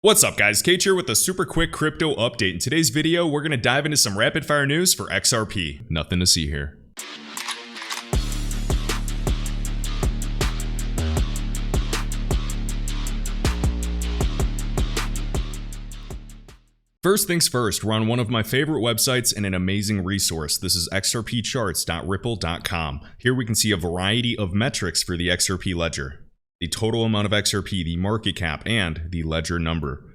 What's up guys, Kate here with a super quick crypto update. In today's video, we're going to dive into some rapid fire news for XRP. Nothing to see here. First things first, we're on one of my favorite websites and an amazing resource. This is xrpcharts.ripple.com. Here we can see a variety of metrics for the XRP ledger. The total amount of XRP, the market cap, and the ledger number.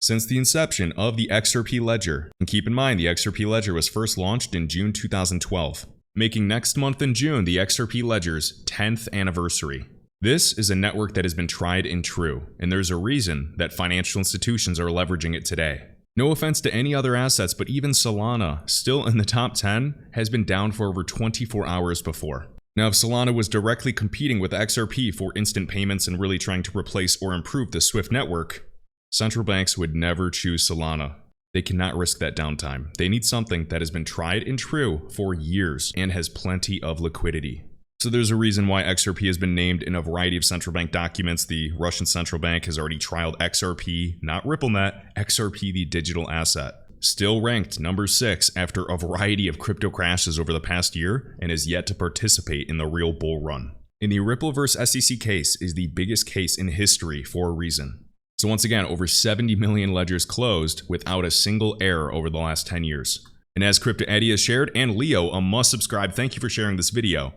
Since the inception of the XRP ledger, and keep in mind the XRP ledger was first launched in June 2012, making next month in June the XRP ledger's 10th anniversary. This is a network that has been tried and true, and there's a reason that financial institutions are leveraging it today. No offense to any other assets, but even Solana, still in the top 10, has been down for over 24 hours before. Now, if Solana was directly competing with XRP for instant payments and really trying to replace or improve the SWIFT network, central banks would never choose Solana. They cannot risk that downtime. They need something that has been tried and true for years and has plenty of liquidity. So there's a reason why XRP has been named in a variety of central bank documents. The Russian central bank has already trialed XRP, not RippleNet, XRP the digital asset. Still ranked number 6 after a variety of crypto crashes over the past year and is yet to participate in the real bull run. In the Ripple vs SEC case is the biggest case in history for a reason. So once again, over 70 million ledgers closed without a single error over the last 10 years. And as Crypto Eddie has shared, and Leo, a must subscribe, thank you for sharing this video.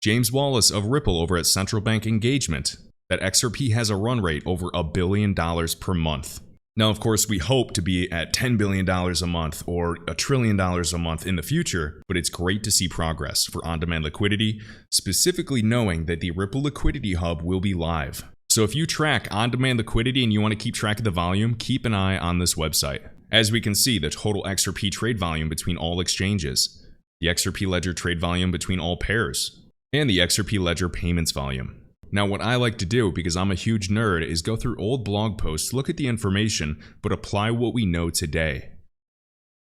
James Wallace of Ripple over at Central Bank Engagement, that XRP has a run rate over $1 billion per month. Now, of course, we hope to be at $10 billion a month or $1 trillion a month in the future, but it's great to see progress for on-demand liquidity, specifically knowing that the Ripple Liquidity Hub will be live. So if you track on-demand liquidity and you want to keep track of the volume, keep an eye on this website. As we can see, the total XRP trade volume between all exchanges, the XRP ledger trade volume between all pairs, and the XRP ledger payments volume. Now, what I like to do, because I'm a huge nerd, is go through old blog posts, look at the information, but apply what we know today.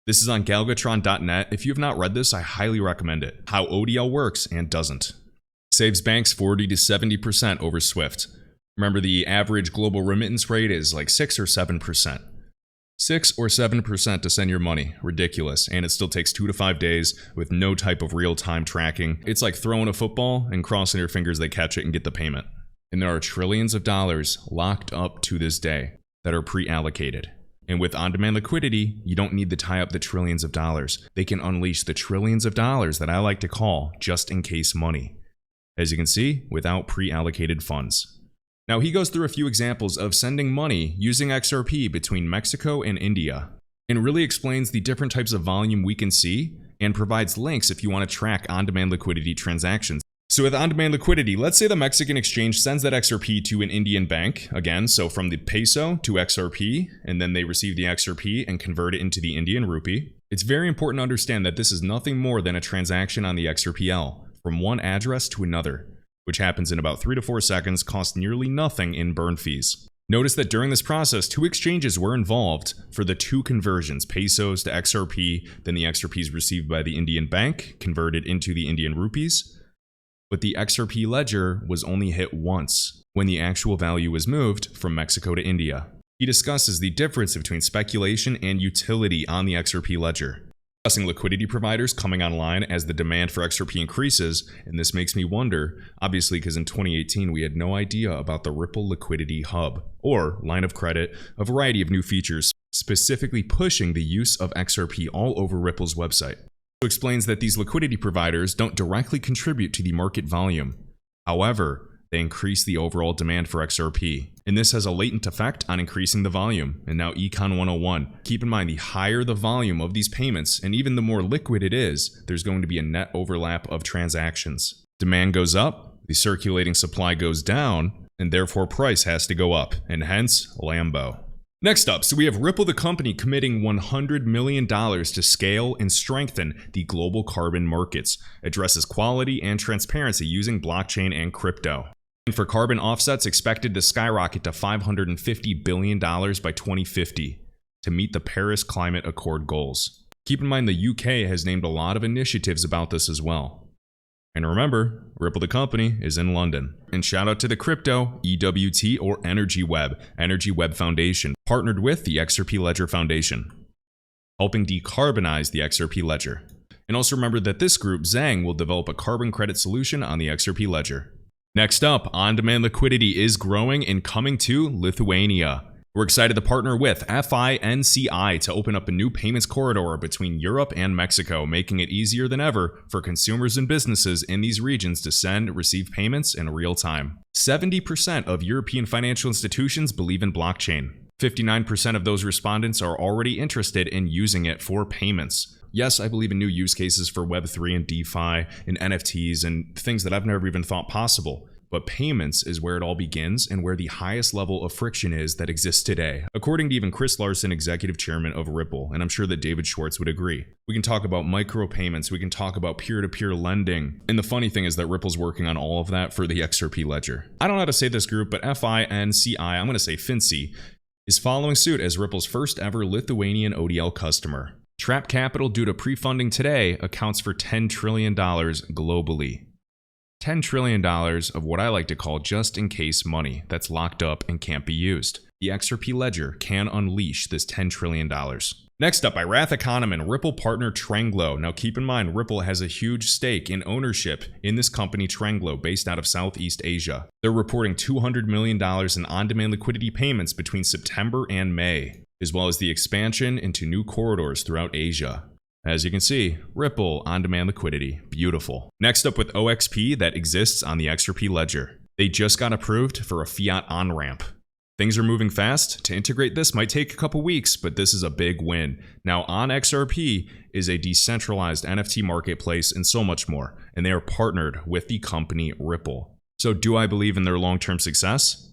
This is on galgatron.net. If you have not read this, I highly recommend it. How ODL works and doesn't. Saves banks 40 to 70% over SWIFT. Remember, the average global remittance rate is like 6 or 7%. 6 or 7% to send your money. Ridiculous. And it still takes 2 to 5 days with no type of real-time tracking. It's like throwing a football and crossing your fingers they catch it and get the payment. And there are trillions of dollars locked up to this day that are pre-allocated. And with on-demand liquidity, you don't need to tie up the trillions of dollars. They can unleash the trillions of dollars that I like to call just-in-case money. As you can see, without pre-allocated funds. Now, he goes through a few examples of sending money using XRP between Mexico and India, and really explains the different types of volume we can see, and provides links if you want to track on-demand liquidity transactions. So with on-demand liquidity, let's say the Mexican exchange sends that XRP to an Indian bank, again, so from the peso to XRP, and then they receive the XRP and convert it into the Indian rupee. It's very important to understand that this is nothing more than a transaction on the XRPL, from one address to another, which happens in about 3 to 4 seconds, costs nearly nothing in burn fees. Notice that during this process, 2 exchanges were involved for the 2 conversions, pesos to XRP, then the XRP is received by the Indian bank, converted into the Indian rupees. But the XRP ledger was only hit once, when the actual value was moved from Mexico to India. He discusses the difference between speculation and utility on the XRP ledger. Discussing liquidity providers coming online as the demand for XRP increases, and this makes me wonder, obviously because in 2018 we had no idea about the Ripple Liquidity Hub, or line of credit, a variety of new features, specifically pushing the use of XRP all over Ripple's website. It explains that these liquidity providers don't directly contribute to the market volume. However, they increase the overall demand for XRP. And this has a latent effect on increasing the volume. And now Econ 101. Keep in mind, the higher the volume of these payments, and even the more liquid it is, there's going to be a net overlap of transactions. Demand goes up, the circulating supply goes down, and therefore price has to go up, and hence Lambo. Next up, so we have Ripple the company committing $100 million to scale and strengthen the global carbon markets, addresses quality and transparency using blockchain and crypto. And for carbon offsets expected to skyrocket to $550 billion by 2050 to meet the Paris Climate Accord goals. Keep in mind the UK has named a lot of initiatives about this as well. And remember, Ripple the company is in London. And shout out to the crypto, EWT or Energy Web Foundation, partnered with the XRP Ledger Foundation, helping decarbonize the XRP Ledger. And also remember that this group, Zhang, will develop a carbon credit solution on the XRP Ledger. Next up, on-demand liquidity is growing and coming to Lithuania. We're excited to partner with FINCI to open up a new payments corridor between Europe and Mexico, making it easier than ever for consumers and businesses in these regions to send and receive payments in real time. 70% of European financial institutions believe in blockchain. 59% of those respondents are already interested in using it for payments. Yes, I believe in new use cases for Web3 and DeFi and NFTs and things that I've never even thought possible. But payments is where it all begins and where the highest level of friction is that exists today, according to even Chris Larson, executive chairman of Ripple, and I'm sure that David Schwartz would agree. We can talk about micropayments, we can talk about peer-to-peer lending, and the funny thing is that Ripple's working on all of that for the XRP ledger. I don't know how to say this group, but FINCI, I'm going to say FINCI, is following suit as Ripple's first ever Lithuanian ODL customer. Trapped capital due to pre-funding today accounts for $10 trillion globally. $10 trillion of what I like to call just-in-case money that's locked up and can't be used. The XRP ledger can unleash this $10 trillion. Next up, by Roth IRA, Ripple partner Tranglo. Now keep in mind, Ripple has a huge stake in ownership in this company Tranglo, based out of Southeast Asia. They're reporting $200 million in on-demand liquidity payments between September and May, as well as the expansion into new corridors throughout Asia. As you can see, Ripple on-demand liquidity, beautiful. Next up with OXP that exists on the XRP ledger. They just got approved for a fiat on-ramp. Things are moving fast. To integrate this might take a couple weeks, but this is a big win. Now, on XRP is a decentralized NFT marketplace and so much more, and they are partnered with the company Ripple. So do I believe in their long-term success?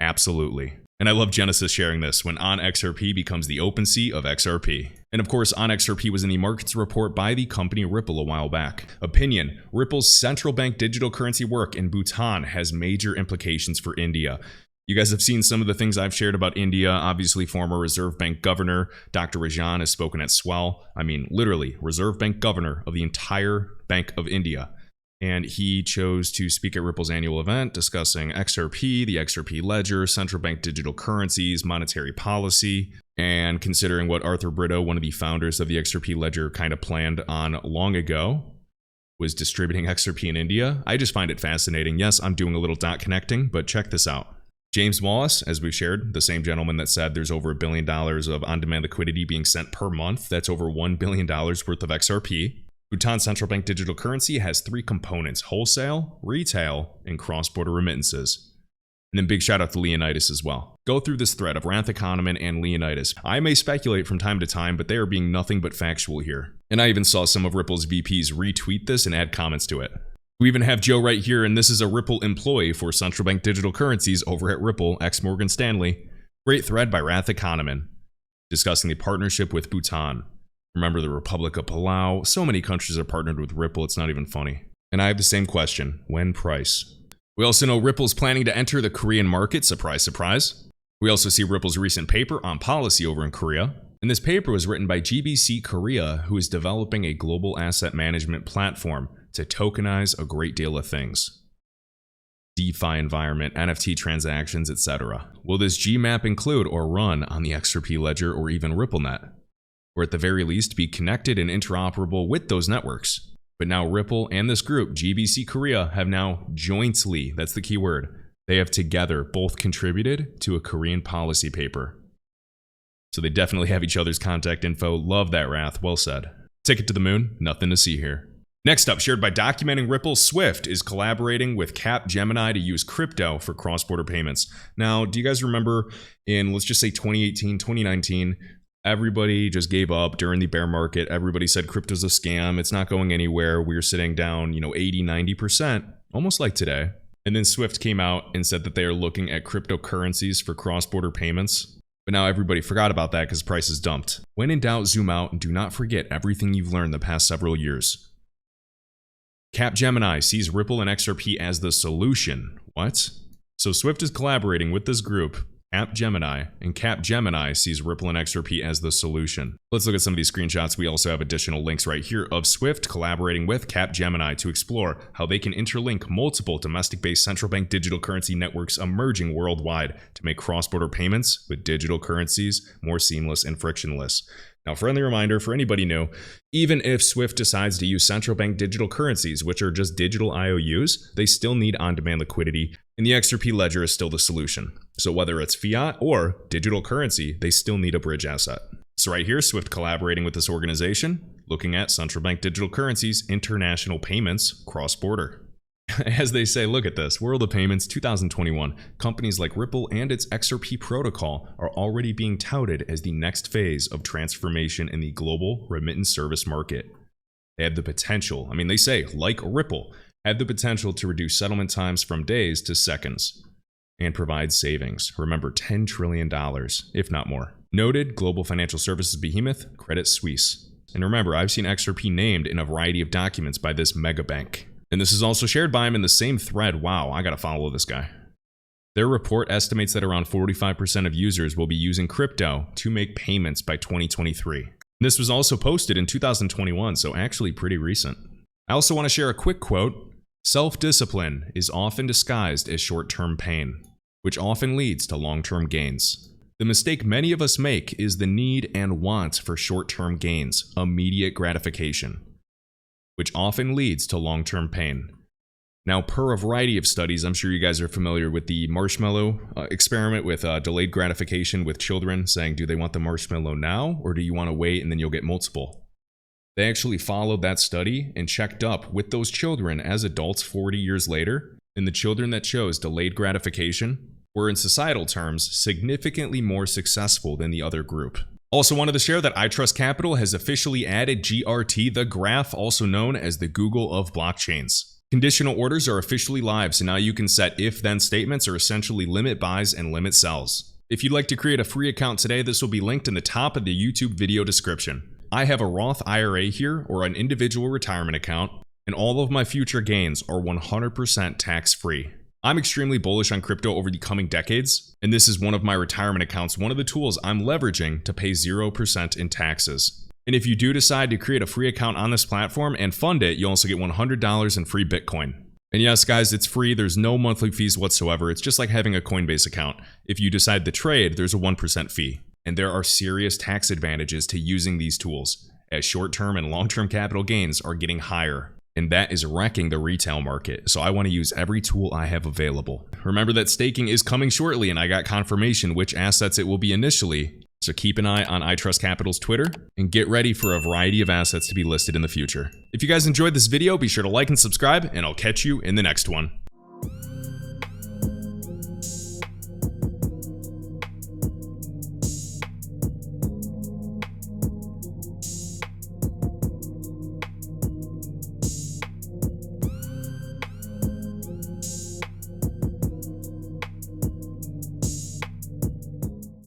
Absolutely. And I love Genesis sharing this when OnXRP becomes the OpenSea of XRP. And of course, OnXRP was in the markets report by the company Ripple a while back. Opinion: Ripple's central bank digital currency work in Bhutan has major implications for India. You guys have seen some of the things I've shared about India. Obviously, former Reserve Bank Governor Dr. Rajan has spoken at Swell. I mean, literally, Reserve Bank Governor of the entire Bank of India. And he chose to speak at Ripple's annual event discussing XRP, the XRP ledger, central bank digital currencies, monetary policy, and considering what Arthur Brito, one of the founders of the XRP ledger, kind of planned on long ago, was distributing XRP in India. I just find it fascinating. Yes, I'm doing a little dot connecting, but check this out. James Wallace, as we've shared, the same gentleman that said there's over $1 billion of on-demand liquidity being sent per month. That's over $1 billion worth of XRP. Bhutan central bank digital currency has 3 components: wholesale, retail, and cross-border remittances. And then big shout out to Leonidas as well. Go through this thread of Roth IRA and Leonidas. I may speculate from time to time, but they are being nothing but factual here. And I even saw some of Ripple's VPs retweet this and add comments to it. We even have Joe right here, and this is a Ripple employee for central bank digital currencies over at Ripple, ex-Morgan Stanley. Great thread by Roth IRA discussing the partnership with Bhutan. Remember the Republic of Palau. So many countries are partnered with Ripple, it's not even funny. And I have the same question: when price? We also know Ripple's planning to enter the Korean market, surprise, surprise. We also see Ripple's recent paper on policy over in Korea. And this paper was written by GBC Korea, who is developing a global asset management platform to tokenize a great deal of things. DeFi environment, NFT transactions, etc. Will this GMAP include or run on the XRP ledger or even RippleNet? Or at the very least be connected and interoperable with those networks? But now Ripple and this group, GBC Korea, have now jointly, that's the key word, they have together both contributed to a Korean policy paper. So they definitely have each other's contact info. Love that, Wrath. Well said. Ticket to the moon, nothing to see here. Next up, shared by Documenting Ripple, Swift is collaborating with Capgemini to use crypto for cross-border payments. Now, do you guys remember in, let's just say 2018, 2019, everybody just gave up during the bear market. Everybody said crypto's a scam. It's not going anywhere. We were sitting down, 80, 90%, almost like today. And then Swift came out and said that they are looking at cryptocurrencies for cross-border payments. But now everybody forgot about that because prices dumped. When in doubt, zoom out and do not forget everything you've learned the past several years. Capgemini sees Ripple and XRP as the solution. What? So Swift is collaborating with this group Capgemini, and Capgemini sees Ripple and XRP as the solution. Let's look at some of these screenshots. We also have additional links right here of Swift collaborating with Capgemini to explore how they can interlink multiple domestic-based central bank digital currency networks emerging worldwide to make cross-border payments with digital currencies more seamless and frictionless. Now, friendly reminder for anybody new, even if Swift decides to use central bank digital currencies, which are just digital IOUs, they still need on-demand liquidity, and the XRP ledger is still the solution. So whether it's fiat or digital currency, they still need a bridge asset. So right here, Swift collaborating with this organization, looking at central bank digital currencies, international payments, cross-border. As they say, look at this, World of Payments 2021. Companies like Ripple and its XRP protocol are already being touted as the next phase of transformation in the global remittance service market. They have the potential, they say, like Ripple, have the potential to reduce settlement times from days to seconds and provide savings. Remember, $10 trillion, if not more. Noted global financial services behemoth, Credit Suisse. And remember, I've seen XRP named in a variety of documents by this mega bank. And this is also shared by him in the same thread. Wow, I gotta follow this guy. Their report estimates that around 45% of users will be using crypto to make payments by 2023. This was also posted in 2021, so actually pretty recent. I also want to share a quick quote. Self-discipline is often disguised as short-term pain, which often leads to long-term gains. The mistake many of us make is the need and want for short-term gains, immediate gratification, which often leads to long-term pain. Now, per a variety of studies, I'm sure you guys are familiar with the marshmallow experiment with delayed gratification with children, saying, do they want the marshmallow now, or do you want to wait and then you'll get multiple? They actually followed that study and checked up with those children as adults 40 years later, and the children that chose delayed gratification were, in societal terms, significantly more successful than the other group. Also wanted to share that iTrustCapital has officially added GRT, the graph, also known as the Google of blockchains. Conditional orders are officially live, so now you can set if-then statements or essentially limit buys and limit sells. If you'd like to create a free account today, this will be linked in the top of the YouTube video description. I have a Roth IRA here, or an individual retirement account, and all of my future gains are 100% tax-free. I'm extremely bullish on crypto over the coming decades, and this is one of my retirement accounts, one of the tools I'm leveraging to pay 0% in taxes. And if you do decide to create a free account on this platform and fund it, you'll also get $100 in free Bitcoin. And yes, guys, it's free. There's no monthly fees whatsoever. It's just like having a Coinbase account. If you decide to trade, there's a 1% fee. And there are serious tax advantages to using these tools, as short-term and long-term capital gains are getting higher. And that is wrecking the retail market. So I want to use every tool I have available. Remember that staking is coming shortly, and I got confirmation which assets it will be initially. So keep an eye on iTrustCapital's Twitter and get ready for a variety of assets to be listed in the future. If you guys enjoyed this video, be sure to like and subscribe, and I'll catch you in the next one.